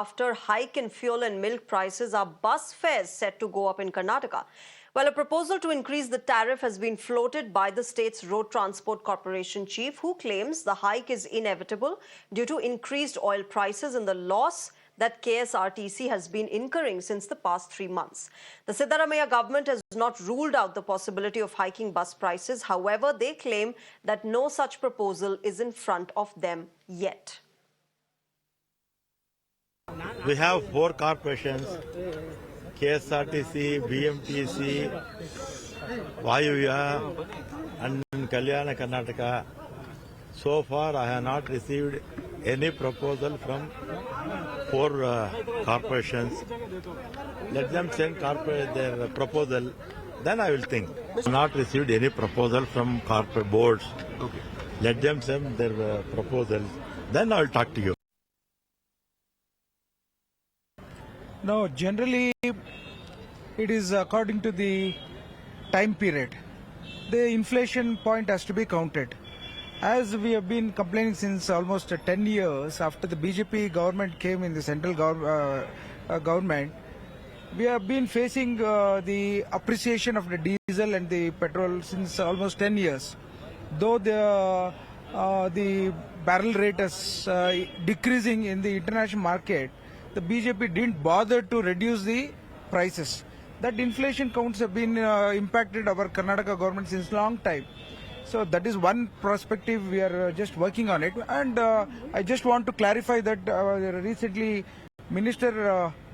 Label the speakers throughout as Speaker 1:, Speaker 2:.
Speaker 1: After hike in fuel and milk prices, are bus fares set to go up in Karnataka? Well, a proposal to increase the tariff has been floated by the state's Road Transport Corporation chief, who claims the hike is inevitable due to increased oil prices and the loss that KSRTC has been incurring since the past 3 months. The Siddaramaiah government has not ruled out the possibility of hiking bus prices. However, they claim that no such proposal is in front of them yet.
Speaker 2: We have 4 corporations, KSRTC, BMTC, Vayuya and Kalyana Karnataka. So far I have not received any proposal from 4 corporations. Let them send their proposal, then I will think. I have not received any proposal from corporate boards. Okay. Let them send their proposals, then I will talk to you.
Speaker 3: No, generally it is according to the time period. The inflation point has to be counted. As we have been complaining since almost 10 years after the BJP government came in the central government, we have been facing the appreciation of the diesel and the petrol since almost 10 years. Though the barrel rate is decreasing in the international market, the BJP didn't bother to reduce the prices. That inflation counts have been impacted our Karnataka government since long time. So that is one perspective, we are just working on it. And I just want to clarify that recently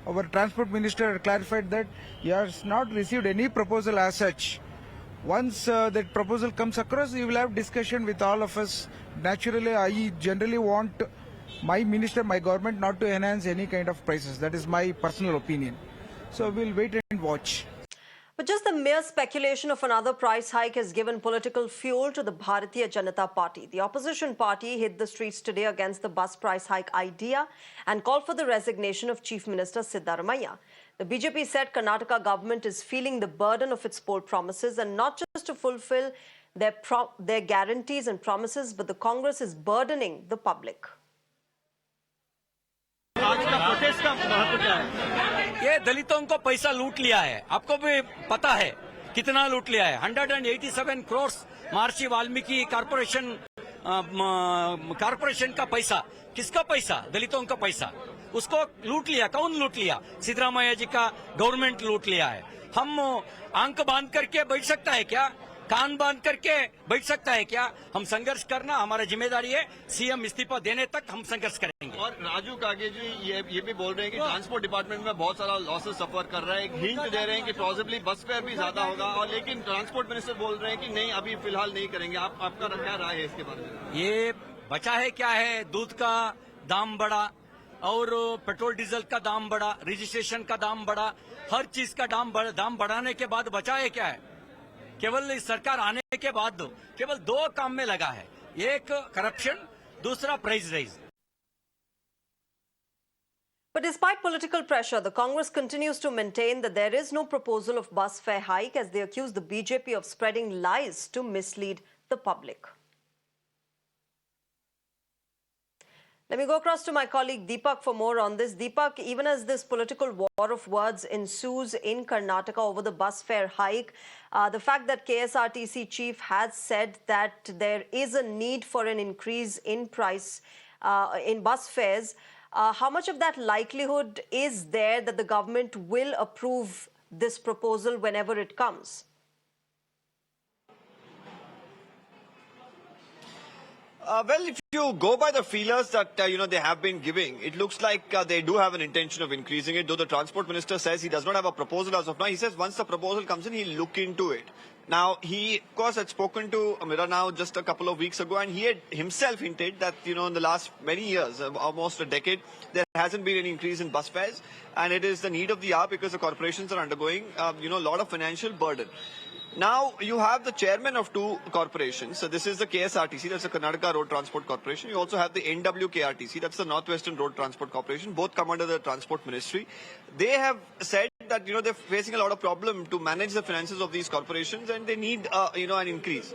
Speaker 3: our transport minister clarified that he has not received any proposal as such. Once that proposal comes across, we will have discussion with all of us. Naturally, I generally want my minister, my government not to enhance any kind of prices. That is my personal opinion. So we'll wait and watch.
Speaker 1: But just the mere speculation of another price hike has given political fuel to the Bharatiya Janata Party. The opposition party hit the streets today against the bus price hike idea and called for the resignation of Chief Minister Siddaramaiah. The BJP said Karnataka government is feeling the burden of its poll promises and not just to fulfill their guarantees and promises, but the Congress is burdening the public.
Speaker 4: आज का protest का महत्व क्या है? ये दलितों को पैसा लूट लिया है, आपको भी पता है कितना लूट लिया है। 187 करोड़ महर्षि वाल्मीकि कारपोरेशन का पैसा, किसका पैसा? दलितों का पैसा, उसको लूट लिया। कौन लूट लिया? सिद्धरामैया जी का गवर्नमेंट लूट लिया है। हम आंख बांध करके बैठ सकता है क्या? कान बांध करके बैठ सकता है क्या? हम संघर्ष करना हमारा जिम्मेदारी है। सीएम इस्तीफा देने तक हम संघर्ष करेंगे।
Speaker 5: और राजू कागे जी ये भी बोल रहे हैं कि ट्रांसपोर्ट डिपार्टमेंट में बहुत सारा लॉसेस सफर कर रहा है। एक हिंट दे रहे हैं कि पॉसिबली बस फेयर भी ज्यादा होगा, और लेकिन ट्रांसपोर्ट मिनिस्टर बोल रहे हैं कि नहीं, अभी फिलहाल नहीं करेंगे। आपका क्या राय है इसके बारे में?
Speaker 4: ये बचा है क्या है? दूध का दाम बढ़ा और पेट्रोल डीजल का दाम बढ़ा, रजिस्ट्रेशन का दाम बढ़ा, हर चीज का दाम बढ़ाने के बाद बचा है क्या है? केवल इस सरकार आने के बाद केवल 2 काम में लगा है, एक करप्शन, दूसरा price rise.
Speaker 1: But despite political pressure, the Congress continues to maintain that there is no proposal of bus fare hike, as they accuse the BJP of spreading lies to mislead the public. Let me go across to my colleague Deepak for more on this. Deepak, even as this political war of words ensues in Karnataka over the bus fare hike, the fact that KSRTC chief has said that there is a need for an increase in price in bus fares, how much of that likelihood is there that the government will approve this proposal whenever it comes?
Speaker 5: Well, if you go by the feelers that they have been giving, it looks like they do have an intention of increasing it. Though the transport minister says he does not have a proposal as of now, he says once the proposal comes in, he'll look into it. Now, he, of course, had spoken to Amira now just a couple of weeks ago, and he had himself hinted that, in the last many years, almost a decade, there hasn't been any increase in bus fares, and it is the need of the hour because the corporations are undergoing, a lot of financial burden. Now, you have the chairman of 2 corporations. So this is the KSRTC, that's the Karnataka Road Transport Corporation. You also have the NWKRTC, that's the Northwestern Road Transport Corporation. Both come under the Transport Ministry. They have said that, they're facing a lot of problem to manage the finances of these corporations, and they need, an increase.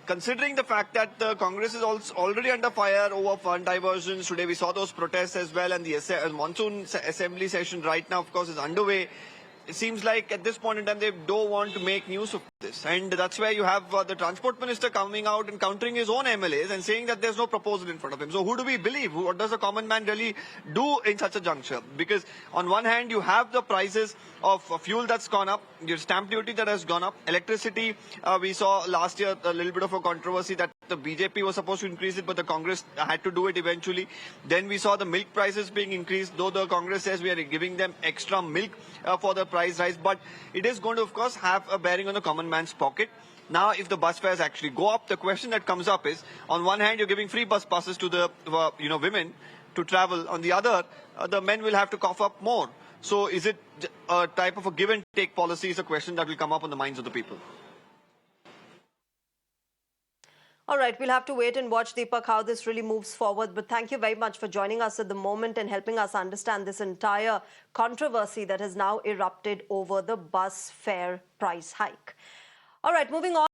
Speaker 5: considering the fact that the Congress is also already under fire over fund diversions. Today we saw those protests as well, and the monsoon assembly session right now, of course, is underway. It seems like at this point in time they don't want to make news of this, and that's where you have the transport minister coming out and countering his own MLAs and saying that there's no proposal in front of him. So who do we believe? What does a common man really do in such a juncture? Because on one hand you have the prices of fuel that's gone up, your stamp duty that has gone up, electricity. We saw last year a little bit of a controversy that the BJP was supposed to increase it, but the Congress had to do it eventually. Then we saw the milk prices being increased, though the Congress says we are giving them extra milk for the price rise. But it is going to, of course, have a bearing on the common man's pocket. Now, if the bus fares actually go up, the question that comes up is, on one hand, you're giving free bus passes to the women to travel. On the other, the men will have to cough up more. So is it a type of a give and take policy is a question that will come up on the minds of the people.
Speaker 1: All right, we'll have to wait and watch, Deepak, how this really moves forward. But thank you very much for joining us at the moment and helping us understand this entire controversy that has now erupted over the bus fare price hike. All right, moving on.